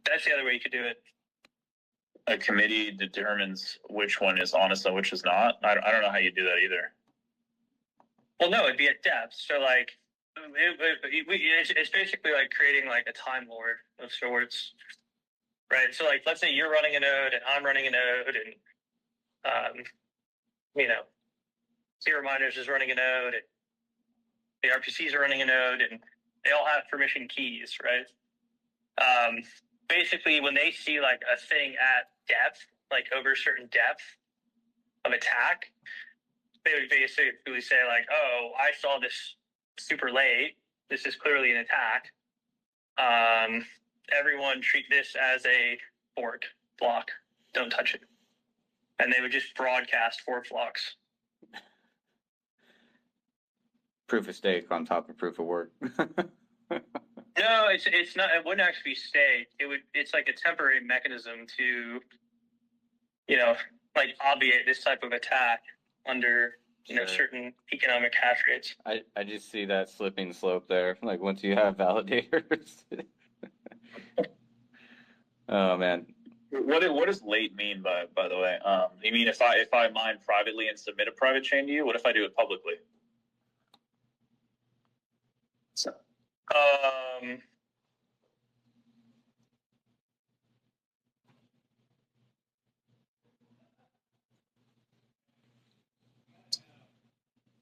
That's the other way you could do it. A committee determines which one is honest and which is not. I don't know how you do that either. Well, no, it'd be at depth. So like, it's basically like creating like a time lord of sorts, right? So like, let's say you're running a node and I'm running a node, and Zero Miners is running a node, and the RPCs are running a node, and they all have permission keys, right? Basically, when they see like a thing at depth, like over a certain depth of attack, they would basically say like, oh, I saw this super late. This is clearly an attack. Everyone treat this as a fork block. Don't touch it. And they would just broadcast fork blocks. proof of stake on top of proof of work. No, it's not. It wouldn't actually be stake. It's like a temporary mechanism to, like obviate this type of attack under certain economic hash rates. I just see that slipping slope there. Like once you have validators. Oh man. What does late mean by the way? You mean if I mine privately and submit a private chain to you? What if I do it publicly?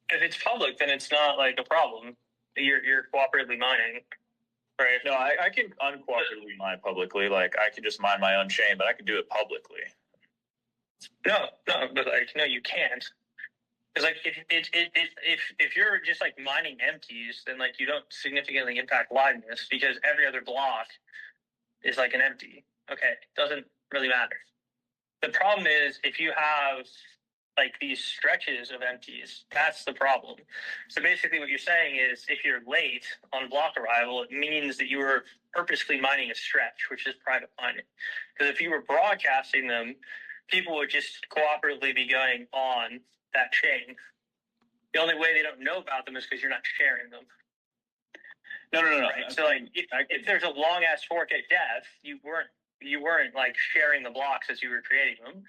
If it's public, then it's not like a problem. You're cooperatively mining, right? No, I can uncooperatively mine publicly. Like I can just mine my own chain, but I can do it publicly. No, but like no, you can't. Because like if you're just like mining empties, then like you don't significantly impact liveness because every other block is like an empty. Okay, it doesn't really matter. The problem is if you have like these stretches of empties, that's the problem. So basically what you're saying is if you're late on block arrival, it means that you were purposely mining a stretch, which is private mining. Because if you were broadcasting them, people would just cooperatively be going on that chain. The only way they don't know about them is because you're not sharing them. No. Right? So like if there's a long ass fork at depth, you weren't like sharing the blocks as you were creating them.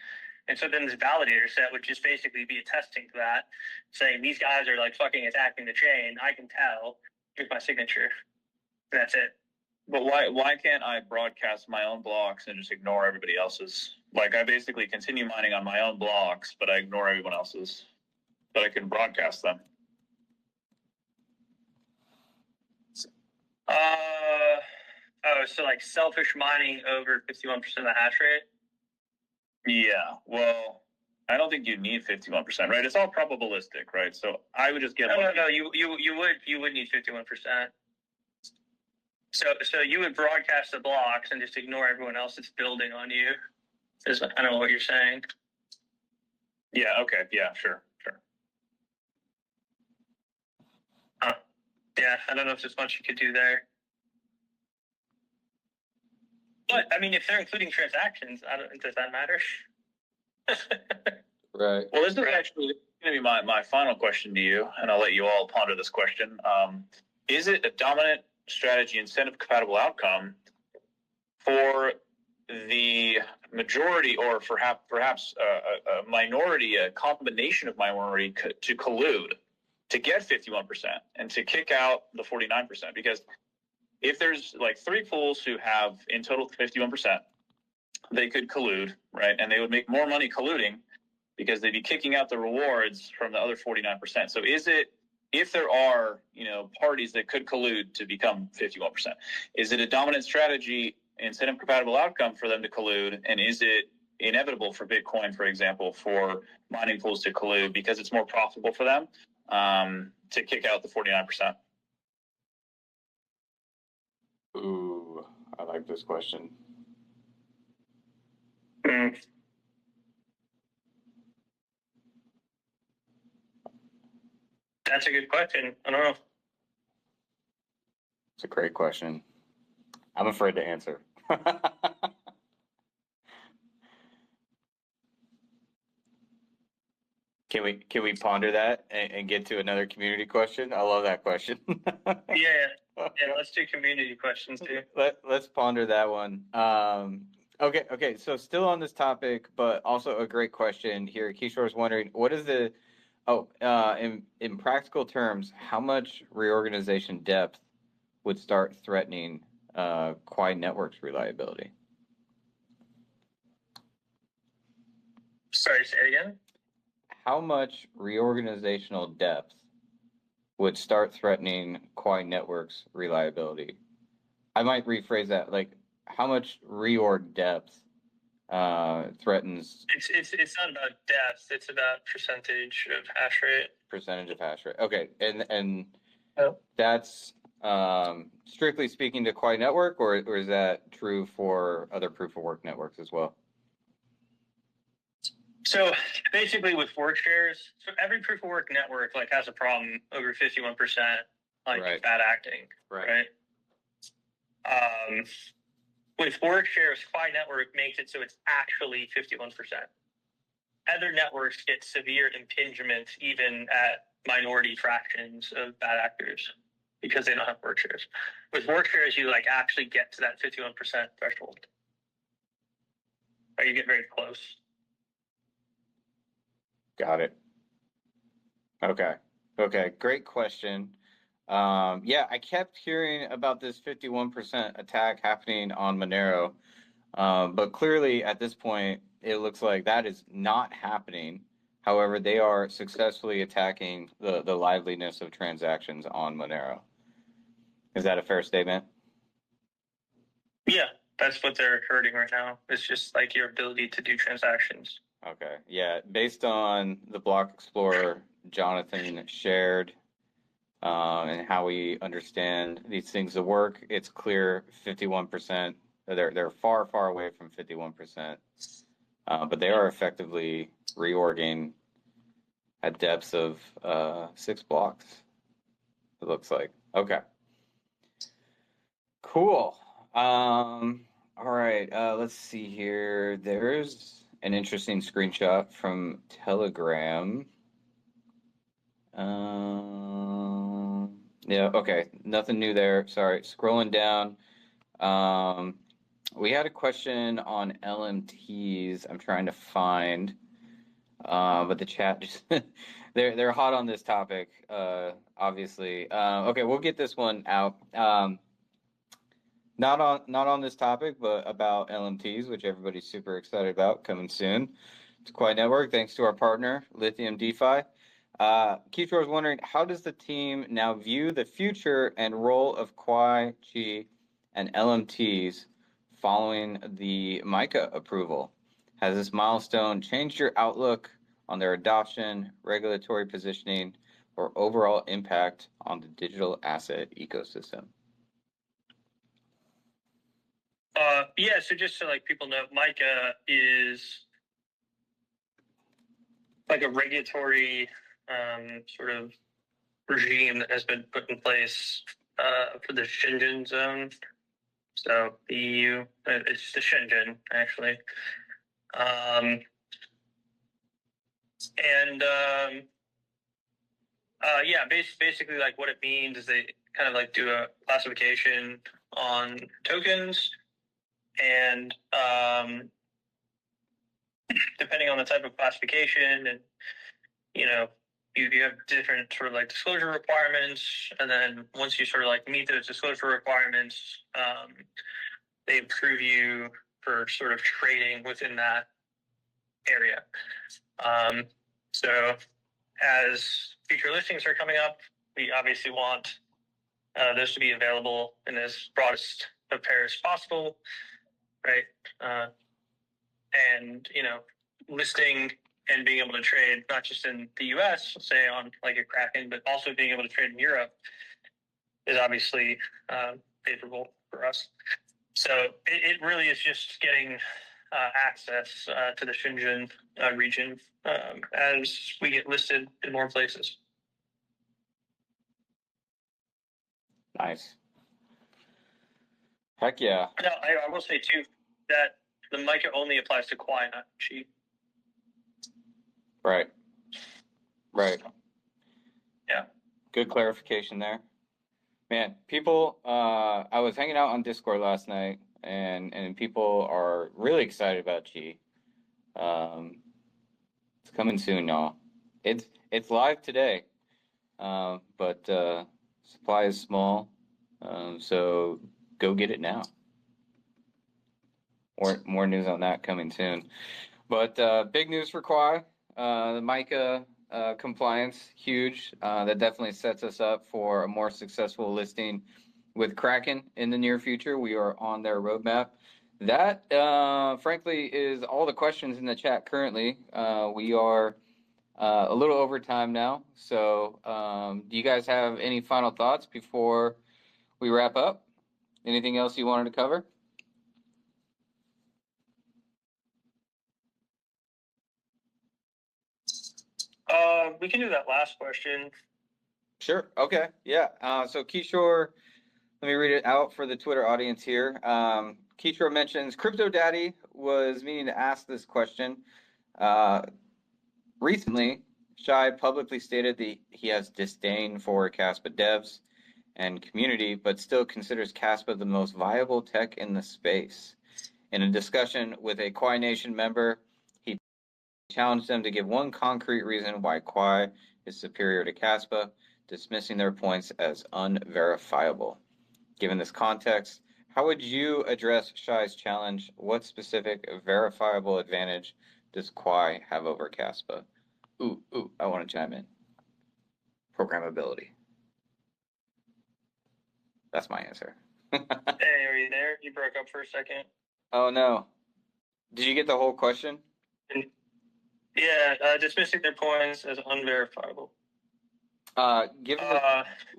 And so then this validator set would just basically be attesting to that, saying these guys are like fucking attacking the chain. I can tell. Here's my signature. And that's it. But why can't I broadcast my own blocks and just ignore everybody else's? Like I basically continue mining on my own blocks, but I ignore everyone else's. But I can broadcast them. So like selfish mining over 51% of the hash rate? Yeah, well, I don't think you need 51%, right? It's all probabilistic, right? So I would just get No, you would need 51%. So you would broadcast the blocks and just ignore everyone else that's building on you. I don't know what you're saying. Yeah, okay, yeah, sure. Yeah, I don't know if there's much you could do there. But, I mean, if they're including transactions, does that matter? Right. Well, this is actually going to be my final question to you, and I'll let you all ponder this question. Is it a dominant strategy incentive compatible outcome for the majority or perhaps a minority, a combination of minority to collude to get 51% and to kick out the 49%? Because if there's like 3 pools who have in total 51%, they could collude, right? And they would make more money colluding because they'd be kicking out the rewards from the other 49%. So is it if there are, parties that could collude to become 51%, is it a dominant strategy, incentive compatible outcome for them to collude? And is it inevitable for Bitcoin, for example, for mining pools to collude because it's more profitable for them to kick out the 49%? Ooh, I like this question. That's a good question. I don't know. It's a great question. I'm afraid to answer. Can we ponder that and get to another community question? I love that question. Yeah, let's do community questions too. Let's ponder that one. Okay. So still on this topic, but also a great question here. Kishore is wondering, what is the in practical terms, how much reorganization depth would start threatening Quai Network's reliability? Sorry, say it again. How much reorganizational depth would start threatening Quai Network's reliability? I might rephrase that, like how much reorg depth threatens? It's not about depth, it's about percentage of hash rate. Percentage of hash rate. Okay, and oh. That's strictly speaking to Quai Network, or is that true for other proof of work networks as well? So basically with fork shares, so every proof of work network has a problem over 51%, right. bad acting, right? With fork shares, Quai Network makes it so it's actually 51%. Other networks get severe impingement even at minority fractions of bad actors because they don't have fork shares. With fork shares, you actually get to that 51% threshold. Or you get very close. Got it. Okay. Great question. Yeah, I kept hearing about this 51% attack happening on Monero, but clearly at this point, it looks like that is not happening. However, they are successfully attacking the liveliness of transactions on Monero. Is that a fair statement? Yeah, that's what they're hurting right now. It's just your ability to do transactions. Okay, yeah, based on the Block Explorer Jonathan shared and how we understand these things to work, it's clear 51%, they're far away from 51%, but they are effectively reorging at depths of 6 blocks, it looks like. Okay. Cool. All right, let's see here. There's an interesting screenshot from Telegram. Yeah, okay. Nothing new there. Sorry. Scrolling down. We had a question on LMTs. I'm trying to find, but the chat just they're hot on this topic, obviously. Okay, we'll get this one out. Not on this topic, but about LMTs, which everybody's super excited about, coming soon to Quai Network, thanks to our partner, Lithium DeFi. Kishore was wondering, how does the team now view the future and role of Quai, Chi, and LMTs following the MiCA approval? Has this milestone changed your outlook on their adoption, regulatory positioning, or overall impact on the digital asset ecosystem? Yeah, so just so people know, MiCA is a regulatory sort of regime that has been put in place for the Shenzhen zone. So the EU, it's the Shenzhen actually. Yeah, basically what it means is they kind of do a classification on tokens, and depending on the type of classification, and you have different sort of disclosure requirements, and then once you sort of meet those disclosure requirements, they approve you for sort of trading within that area. So as future listings are coming up, we obviously want those to be available in as broadest of pairs possible, right? And, listing and being able to trade not just in the US, say on like a Kraken, but also being able to trade in Europe is obviously favorable for us. So it really is just getting access to the Shenzhen region as we get listed in more places. Nice. Heck yeah. Now, I will say too that the MICA only applies to Quai, not Qi. Right. Yeah. Good clarification there. Man, people, I was hanging out on Discord last night, and people are really excited about G. It's coming soon, y'all. It's live today, but supply is small, so go get it now. More news on that coming soon. But big news for Quai, the MICA compliance, huge. That definitely sets us up for a more successful listing with Kraken in the near future. We are on their roadmap. That, frankly, is all the questions in the chat currently. We are a little over time now. So do you guys have any final thoughts before we wrap up? Anything else you wanted to cover? We can do that last question. Sure. Okay. Yeah. So Kishore, let me read it out for the Twitter audience here. Kishore mentions Crypto Daddy was meaning to ask this question. Recently, Shai publicly stated that he has disdain for Caspa devs and community, but still considers Caspa the most viable tech in the space. In a discussion with a Quai Nation member, he challenged them to give one concrete reason why Quai is superior to Caspa, dismissing their points as unverifiable. Given this context, how would you address Shai's challenge? What specific verifiable advantage does Quai have over Caspa? Ooh, I want to chime in. Programmability. That's my answer. Hey, are you there? You broke up for a second. Oh, no. Did you get the whole question? Yeah, dismissing their points as unverifiable. Given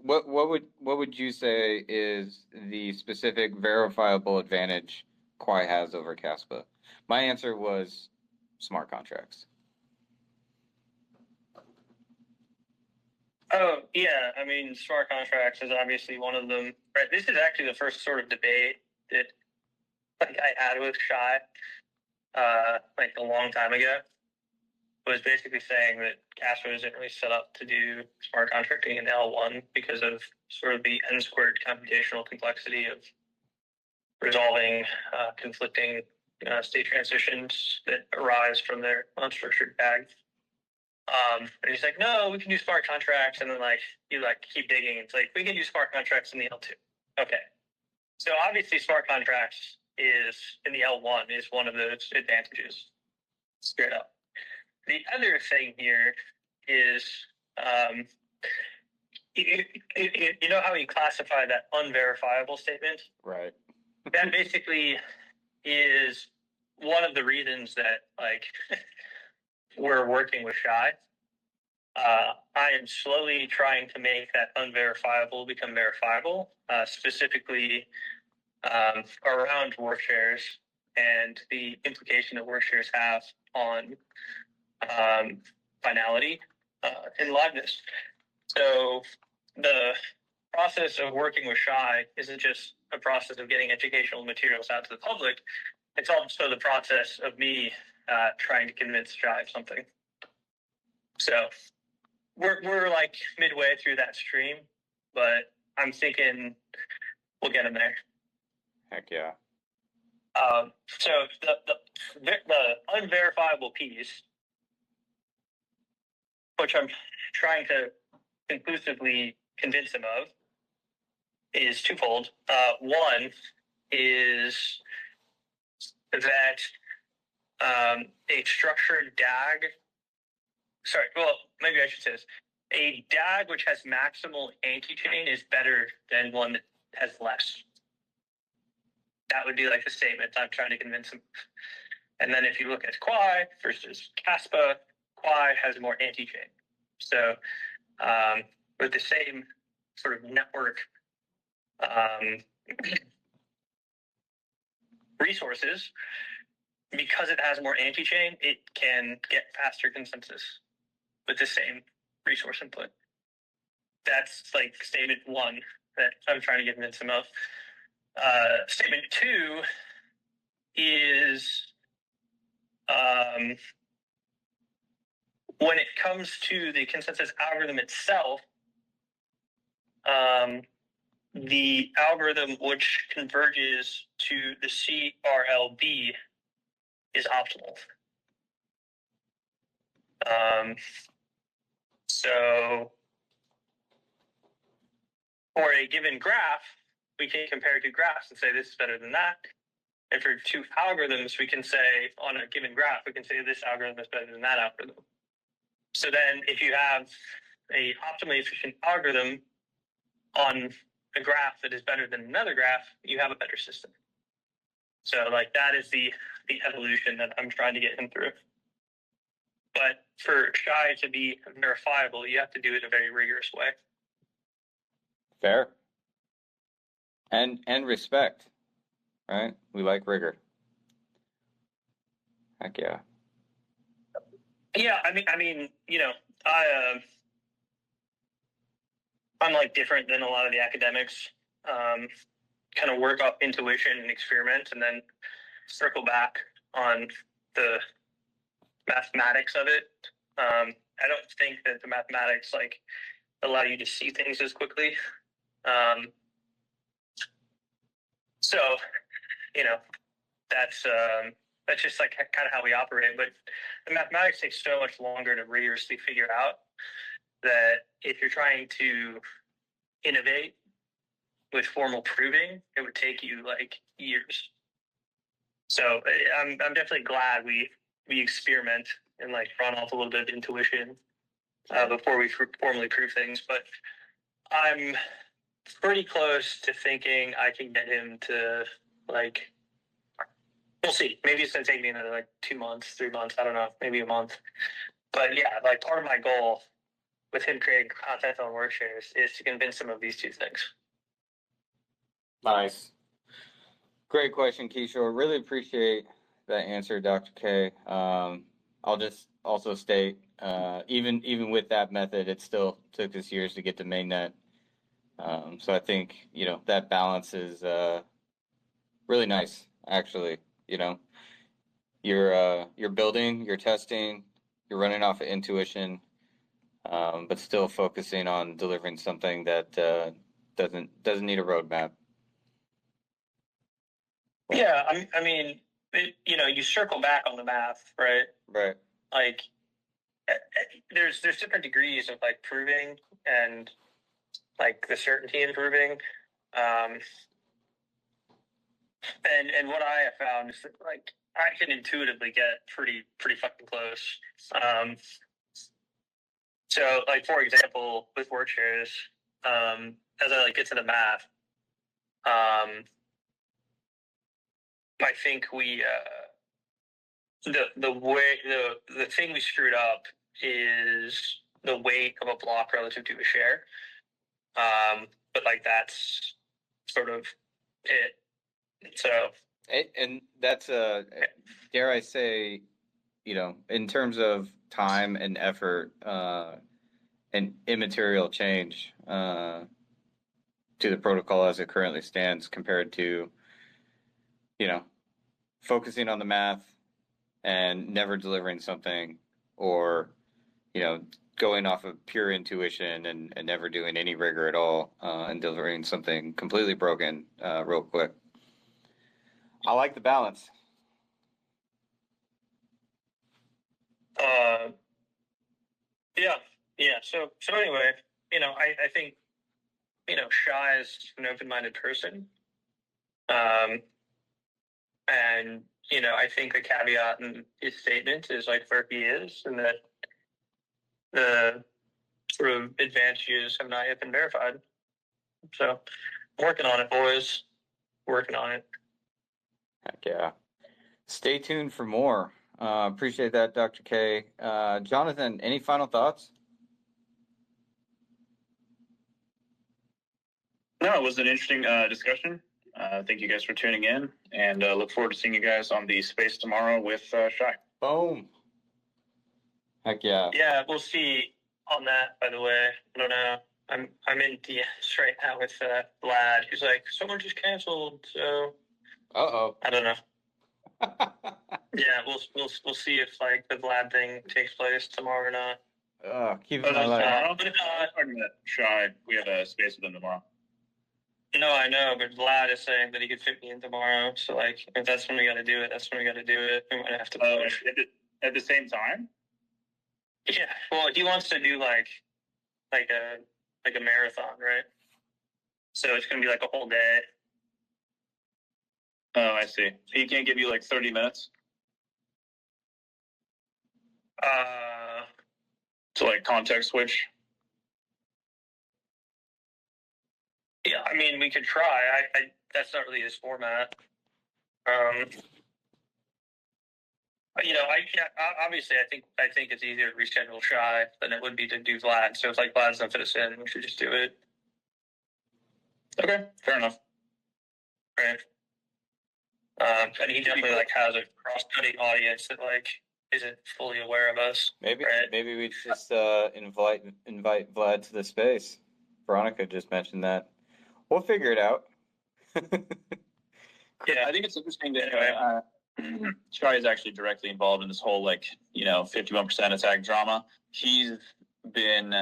what would you say is the specific verifiable advantage Quai has over Caspa? My answer was smart contracts. Oh, yeah. I mean, smart contracts is obviously one of them. Right. This is actually the first sort of debate that I had with Shai, like a long time ago. Was basically saying that Caspa isn't really set up to do smart contracting in L1 because of sort of the n-squared computational complexity of resolving conflicting state transitions that arise from their unstructured bag. And he's like, no, we can do smart contracts. And then you keep digging. It's like, we can do smart contracts in the L2. Okay. So obviously smart contracts is in the L1 is one of those advantages. Straight up. The other thing here is, you know how you classify that unverifiable statement? Right. That basically is one of the reasons that we're working with Shai. I am slowly trying to make that unverifiable become verifiable, specifically around work shares and the implication that work shares have on finality and liveness. So the process of working with Shai isn't just a process of getting educational materials out to the public. It's also the process of me trying to convince Shai of something. So we're like midway through that stream, but I'm thinking we'll get him there. Heck yeah. So the unverifiable piece, which I'm trying to conclusively convince him of, is twofold. One is that a structured DAG, maybe I should say this. a DAG which has maximal anti-chain is better than one that has less. That would be like the statement I'm trying to convince him. And then if you look at Quai versus Caspa, Quai has more anti-chain. So with the same sort of network resources, because it has more anti-chain, it can get faster consensus with the same resource input. That's like statement one that I'm trying to convince him of. Statement two is when it comes to the consensus algorithm itself, the algorithm which converges to the CRLB is optimal. So for a given graph, we can compare two graphs and say this is better than that. And for two algorithms, we can say on a given graph, we can say this algorithm is better than that algorithm. So then if you have a optimally efficient algorithm on a graph that is better than another graph, you have a better system. So like that is the evolution that I'm trying to get him through. But for Shy to be verifiable, you have to do it in a very rigorous way. Fair. And respect, right? We like rigor. Heck yeah. Yeah, I mean, you know, I'm like different than a lot of the academics. Kind of work off intuition and experiment, and then circle back on the mathematics of it. I don't think that the mathematics like allow you to see things as quickly. So, you know, that's just like kind of how we operate. But the mathematics takes so much longer to rigorously figure out that if you're trying to innovate with formal proving, it would take you like years. So I'm definitely glad we experiment and like run off a little bit of intuition before we formally prove things. But I'm pretty close to thinking I can get him to like, we'll see. Maybe it's going to take me another like 2 months, 3 months. I don't know, maybe a month. But yeah, like part of my goal with him creating content on WorkShares is to convince him of these two things. Nice. Great question, Kishore. Really appreciate that answer, Dr. K. I'll just also state, even with that method, it still took us years to get to mainnet. So I think, you know, that balance is really nice, actually. You know, you're building, you're testing, you're running off of intuition, but still focusing on delivering something that doesn't need a roadmap. Yeah, I mean, you know, you circle back on the math, right? Right. Like, there's different degrees of like proving and like the certainty in proving. And what I have found is that like I can intuitively get pretty fucking close. So like for example, with WorkShares, as I like get to the math, I think we the thing we screwed up is the weight of a block relative to a share. But like that's sort of it. So And that's dare I say, you know, in terms of time and effort, an immaterial change to the protocol as it currently stands compared to, you know, focusing on the math and never delivering something, or, you know, going off of pure intuition and never doing any rigor at all, and delivering something completely broken real quick. I like the balance. Yeah. So anyway, you know, I think, you know, Shy is an open-minded person. And, you know, I think the caveat in his statement is like where he is, and that the sort of advanced use have not yet been verified. So, working on it, boys. Working on it. Heck yeah. Stay tuned for more. Appreciate that, Dr. K. Jonathan, any final thoughts? No, it was an interesting discussion. Thank you guys for tuning in, and look forward to seeing you guys on the space tomorrow with Shy. Boom. Heck yeah. Yeah, we'll see on that, by the way. I don't know. I'm in DMs right now with Vlad. He's like, someone just canceled, so Uh-oh. I don't know. Yeah, we'll see if like the Vlad thing takes place tomorrow or not. Keep it alive. Tomorrow? But talking about Shy, we have a space with him tomorrow. No, I know, but Vlad is saying that he could fit me in tomorrow. So like, if that's when we got to do it, that's when we got to do it. We might have to push. At the same time? Yeah. Well, he wants to do like a marathon, right? So it's gonna be like a whole day. Oh, I see. So he can't give you like 30 minutes? To like context switch? Yeah, I mean, we could try. I that's not really his format. Obviously, I think it's easier to reschedule Shy than it would be to do Vlad. So if like Vlad's not fit us in, we should just do it. Okay, fair enough. Right. And he definitely like has a cross-cutting audience that like isn't fully aware of us. Maybe right? maybe we just invite Vlad to the space. Veronica just mentioned that. We'll figure it out. Yeah, I think it's interesting that Shy is actually directly involved in this whole 51% attack drama. He's been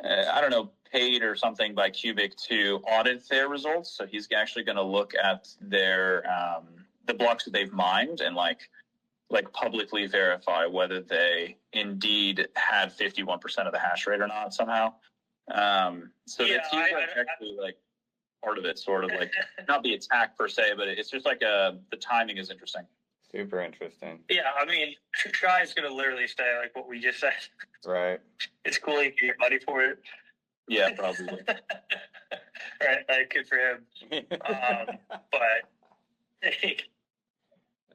I don't know, paid or something by Cubic to audit their results. So he's actually going to look at their the blocks that they've mined and like publicly verify whether they indeed had 51% of the hash rate or not somehow. So the teams are actually like part of it, sort of like not the attack per se, but it's just like the timing is interesting. Super interesting. Yeah, I mean, Shy is going to literally say like what we just said. Right. It's cool you can get money for it. Yeah, probably. Right, like good for him. But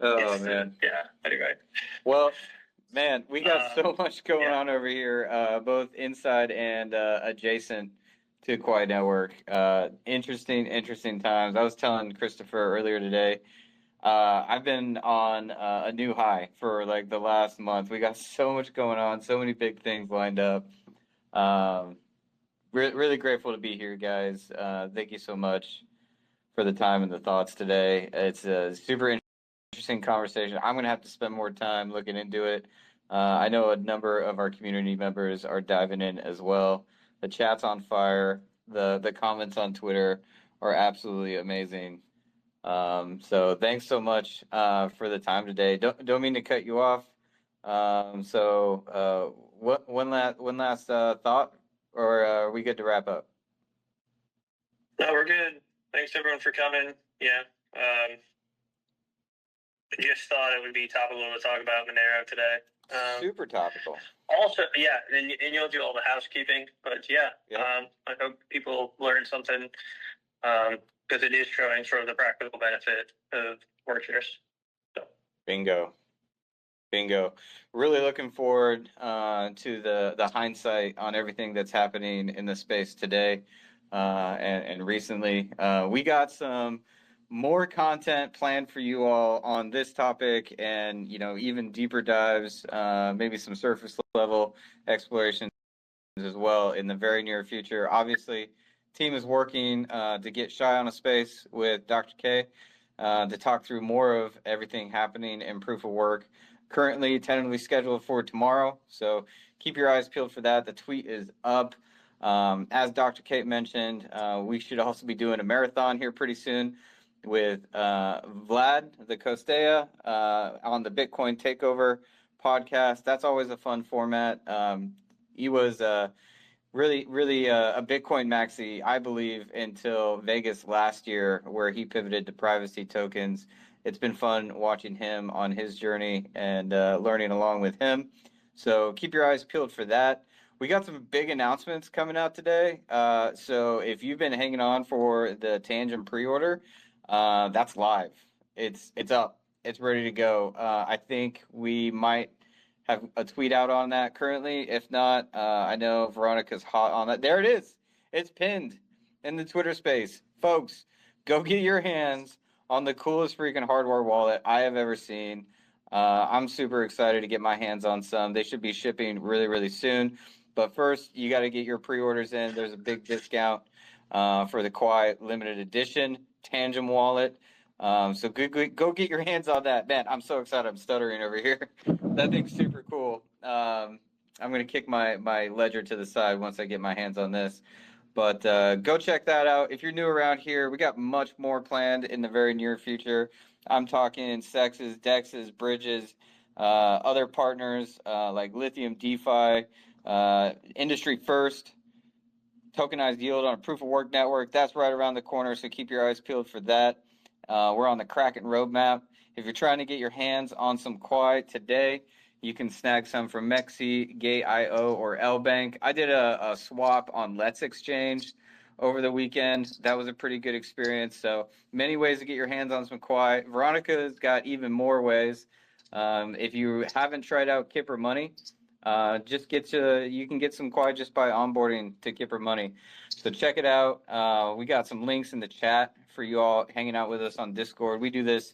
oh man. Yeah. Anyway. Well, man, we got so much going on over here, both inside and adjacent to Quai Network. Interesting times. I was telling Christopher earlier today. I've been on a new high for like the last month. We got so much going on, so many big things lined up. Really grateful to be here, guys. Thank you so much for the time and the thoughts today. It's a super interesting conversation. I'm going to have to spend more time looking into it. I know a number of our community members are diving in as well. The chat's on fire. The comments on Twitter are absolutely amazing. So thanks so much for the time today. Don't mean to cut you off. One last thought, or are we good to wrap up? No, we're good. Thanks everyone for coming. Yeah. Just thought it would be topical to talk about Monero today. Super topical. Also, yeah, and you'll do all the housekeeping, but I hope people learn something because it is showing sort of the practical benefit of Workshares. So. Bingo. Really looking forward to the hindsight on everything that's happening in the space today and recently. We got some more content planned for you all on this topic and, even deeper dives, maybe some surface level explorations as well in the very near future. Obviously, team is working to get Shy on a space with Dr. K to talk through more of everything happening in proof of work. Currently tentatively scheduled for tomorrow, so keep your eyes peeled for that. The tweet is up. As Dr. Kate mentioned, we should also be doing a marathon here pretty soon with Vlad, the Costea, on the Bitcoin Takeover podcast. That's always a fun format. He was really a Bitcoin maxi, I believe, until Vegas last year, where he pivoted to privacy tokens. It's been fun watching him on his journey and learning along with him. So keep your eyes peeled for that. we got some big announcements coming out today. So if you've been hanging on for the Tangent pre-order, that's live. It's up. It's ready to go. I think we might have a tweet out on that currently. If not, I know Veronica's hot on that. There it is. It's pinned in the Twitter space. Folks, go get your hands on the coolest freaking hardware wallet I have ever seen. I'm super excited to get my hands on some. They should be shipping really, really soon. But first, you got to get your pre-orders in. There's a big discount for the Quai limited edition Tangent wallet. So go get your hands on that. Man, I'm so excited. I'm stuttering over here. That thing's super cool. I'm going to kick my ledger to the side once I get my hands on this. But go check that out. If you're new around here, we got much more planned in the very near future. I'm talking sexes, dexes, bridges, other partners like Lithium DeFi, industry first, tokenized yield on a proof of work network. That's right around the corner, so keep your eyes peeled for that. We're on the Kraken roadmap. If you're trying to get your hands on some Quai today, you can snag some from Mexi, Gate.io, or L-Bank. I did a swap on Let's Exchange over the weekend. That was a pretty good experience. So many ways to get your hands on some Quai. Veronica's got even more ways. If you haven't tried out Kipper Money, you can get some Quai just by onboarding to Kipper Money. So check it out. We got some links in the chat for you all hanging out with us on Discord. We do this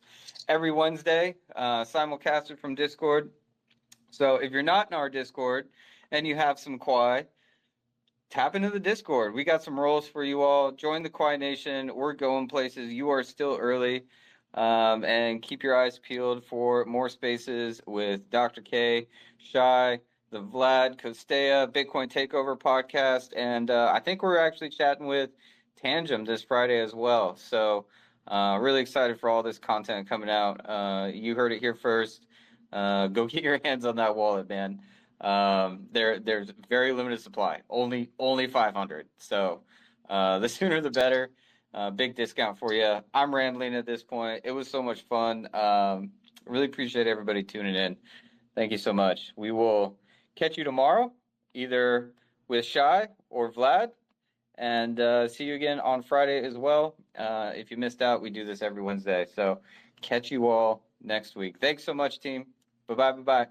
every Wednesday, simulcasted from Discord. So if you're not in our Discord and you have some Quai, tap into the Discord. We got some roles for you all. Join the Quai Nation. We're going places. You are still early. And keep your eyes peeled for more spaces with Dr. K, Shy, the Vlad, Kostea, Bitcoin Takeover podcast. And I think we're actually chatting with Tangent this Friday as well. So really excited for all this content coming out. You heard it here first. Go get your hands on that wallet, man. There's very limited supply, only 500. So the sooner the better. Big discount for you. I'm rambling at this point. It was so much fun. Really appreciate everybody tuning in. Thank you so much. We will catch you tomorrow, either with Shy or Vlad, and see you again on Friday as well. If you missed out, we do this every Wednesday. So catch you all next week. Thanks so much, team. Bye-bye.